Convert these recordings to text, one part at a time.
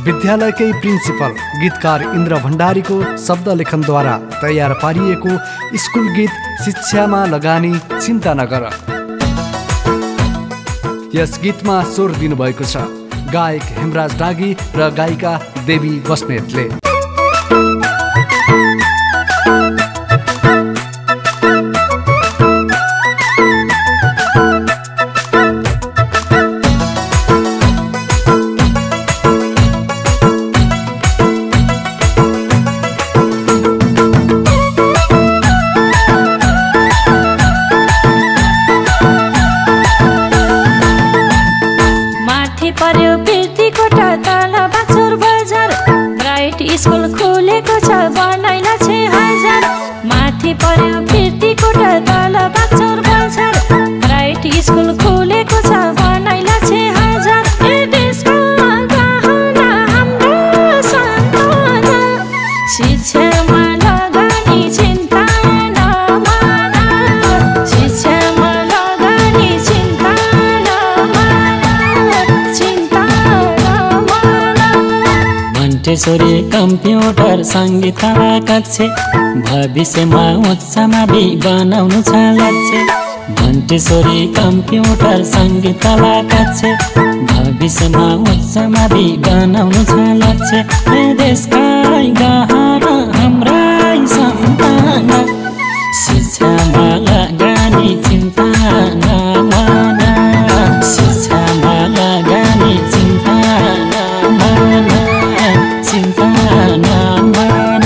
विद्यालयकै principal गीतकार इन्द्र भण्डारीको शब्द लेखनद्वारा तयार पारिएको स्कुल गीत शिक्षामा लगानी चिन्ता नगर। यस गीतमा स्वर दिनुभएको छ गायक हेमराज डागी र गायिका देवी बस्नेतले। स्कुल खुलेको छ बनाइला 6000 माथि पर्यो फिर्तीकोट तल बाक्चौर बजार राइट स्कुल खुलेको छ बनाइला 6000 ए देशको गहना हाम्रो सन्तान शिक्षामा लगानी चिन्ता नमान शिक्षामा लगानी चिन्ता नमान चिन्ता नमान मोन्टेसोरी कम्प्युटर सङ्गीत कक्षा भविष्यमा उच्चमा बनाउनु छ लक्ष्य मोन्टेसोरी कम्प्युटर सङ्गीत कक्षा भविष्यमा उच्चमा बनाउनु छ लक्ष्य देशका गहना हाम्रा सन्तान शिक्षामा लगानी चिन्ता नमान शिक्षामा लगानी चिन्ता नमान चिन्ता नमान।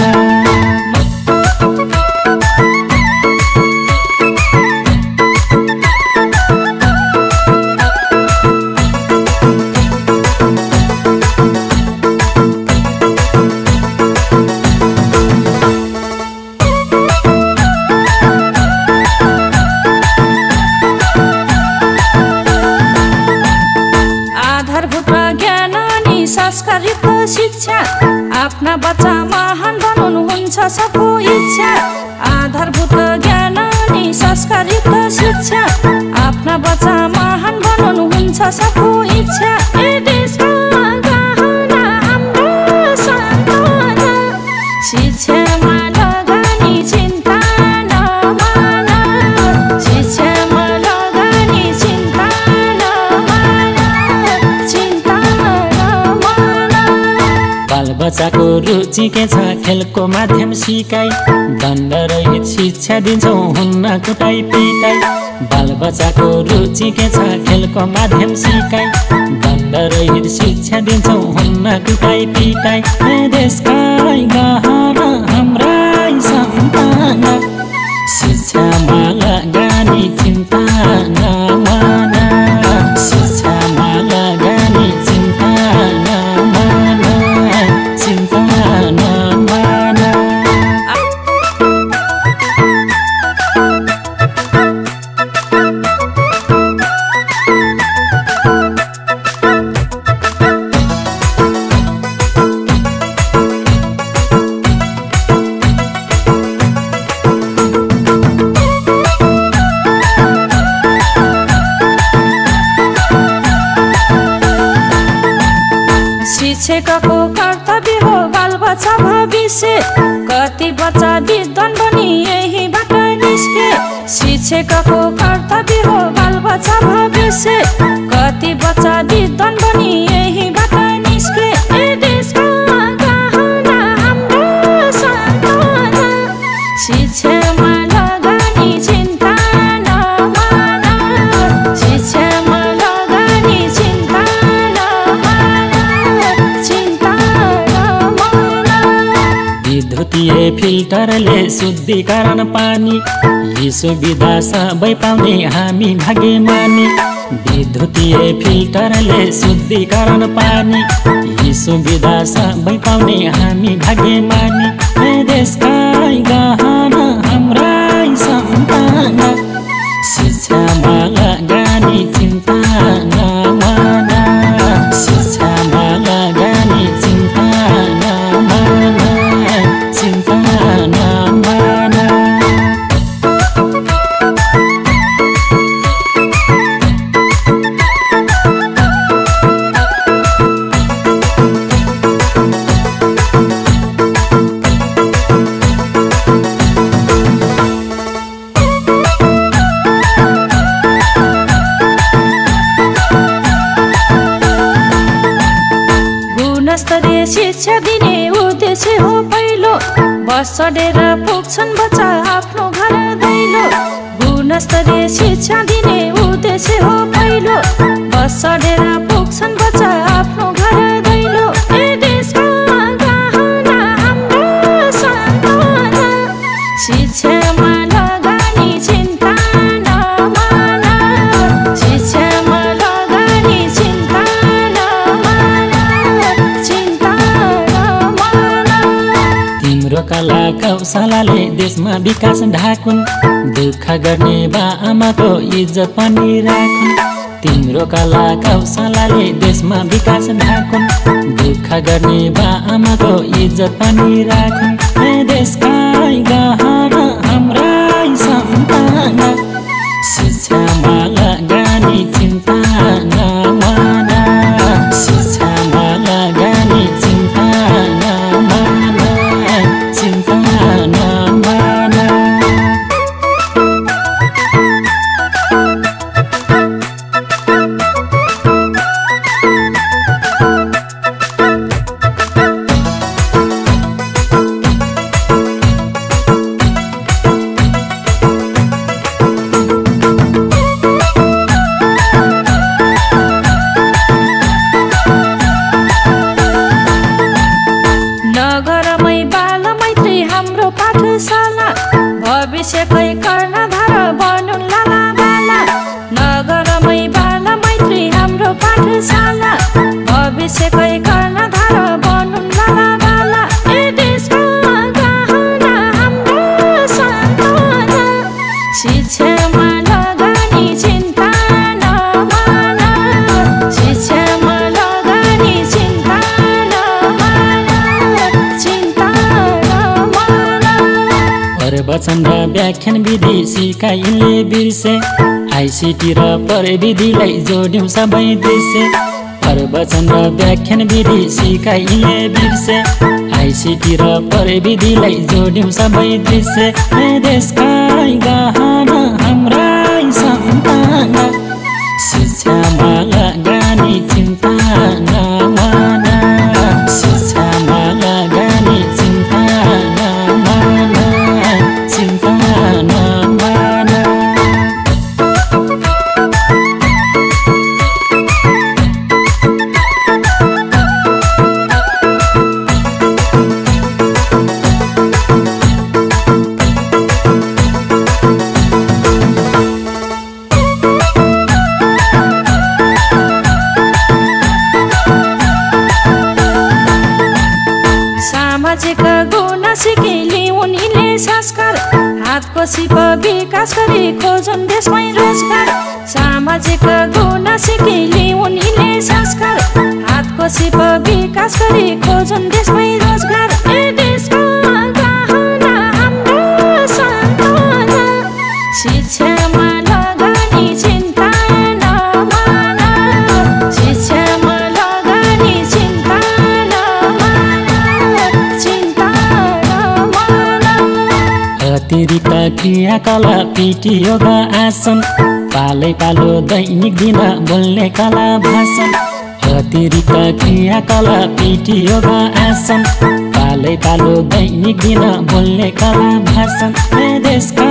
संस्कारयुक्त शिक्षा आफ्ना बच्चा महान बनाउनु हुन्छ सबको इच्छा आधारभूत ज्ञान अनि संस्कारयुक्त शिक्षा आफ्ना बच्चा महान बनाउनु हुन्छ सबको इच्छा ए देशको गहना हाम्रो सन्तान शिक्षामा लगानी चिन्ता नमान शिक्षामा लगानी चिन्ता नमान चिन्ता बालबच्चाको रुचि के छ खेलको माध्यम सिकाइ दण्ड रहित शिक्षा दिन्छौँ हुन्न कुटाइ पिटाइ बालबच्चाको रुचि के छ खेलको माध्यम सिकाइ दण्ड रहित शिक्षा दिन्छौँ हुन्न कुटाइ पिटाइ देशका गहना हाम्रा सन्तान शिक्षामा लगानी चिन्ता नमान शिक्षामा लगानी चिन्ता नमान चिन्ता नमान। शिक्षकको कर्तव्य हो बालबच्चा भविष्य कति बच्चा विद्वान बनी यहीबाट निस्के शिक्षकको कर्तव्य हो बालबच्चा भविष्य कति बच्चा विद्वान बनी यहीबाट निस्के ए देशको गहना हाम्रो सन्तान शिक्षामा लगानी चिन्ता नमान शिक्षामा लगानी चिन्ता नमान चिन्ता नमान। विद्युतीय फिल्टरले शुद्धिकरण पानी यी सुविधा सबै पाउने हामी भाग्यमानी विद्युतीय फिल्टरले शुद्धिकरण पानी यी सुविधा सबै पाउने हामी भाग्यमानी देशका गहना हाम्रा सन्तान शिक्षामा लगानी चिन्ता नमान शिक्षामा लगानी चिन्ता नमान चिन्ता नमान। गुणस्तरीय शिक्षा दिने उद्देश्य हो पहिलो। बस चढेर पुग्छन् बच्चा आफ्नो घर दैलो। गुणस्तरीय शिक्षा दिने उद्देश्य हो पहिलो। बस चढेर पुग्छन् बच्चा आफ्नो घर दैलो। ए देशका गहना हाम्रो सन्तान, शिक्षामा लगानी चिन्ता नमान। शिक्षामा लगानी चिन्ता नमान, चिन्ता नमान। तिम्रो कला कौशलले देशमा विकास ढाकुन्, दुःख गर्ने बा आमाको इज्जत पनि राखुन्। तिम्रो कला कौशलले देशमा विकास ढाकुन्, दुःख गर्ने बा आमाको इज्जत पनि राखुन्। ए देशका गहना हाम्रा सन्तान, शिक्षामा लगानी चिन्ता नमान। शिक्षामा लगानी चिन्ता नमान, चिन्ता नमान। नगरमै बाल मैत्री हाम्रो पाठशाला, भविष्यकै कर्णधार बनुन् लाला बाला। नगरमै बाल मैत्री हाम्रो पाठशाला, भविष्यकै कर्णधार बनुन् लाला बाला। ए देशका गहना हाम्रो सन्तान, शिक्षामा लगानी चिन्ता नमान। शिक्षामा लगानी चिन्ता नमान, चिन्ता नमान। प्रवचन र व्याख्यान विधि सिकाइले बिर्से, आइसिटी र प्रविधिलाई जोड्यौँ सबै देशे। प्रवचन र व्याख्यान विधि सिकाइले बिर्से, आइसिटी र प्रविधिलाई जोड्यौँ सबै देशे। ए देशका गहना हाम्रा सन्तान, शिक्षामा लगानी चिन्ता नमान। शिक्षामा लगानी चिन्ता नमान, चिन्ता नमान। सामाजिक गुण सिकिली उनीले संस्कार, हातको सिप विकास गरी खोजुन् देशमै रोजगार। सामाजिक गुण सिकिली उनीले संस्कार, हातको सिप विकास गरी खोजुन् देशमै रोजगार। ए देशका गहना हाम्रो सन्तान, शिक्षामा लगानी चिन्ता नमान। शिक्षामा लगानी चिन्ता नमान, चिन्ता नमान। अतिरिक्त क्रियाकला पिटी योगा आसन, पालै पालो दैनिक दिन बोल्ने कला भाषण। अतिरिक्त क्रियाकला पिटी योगा आसन, पालै पालो दैनिक दिन बोल्ने कला भाषण। ए देशका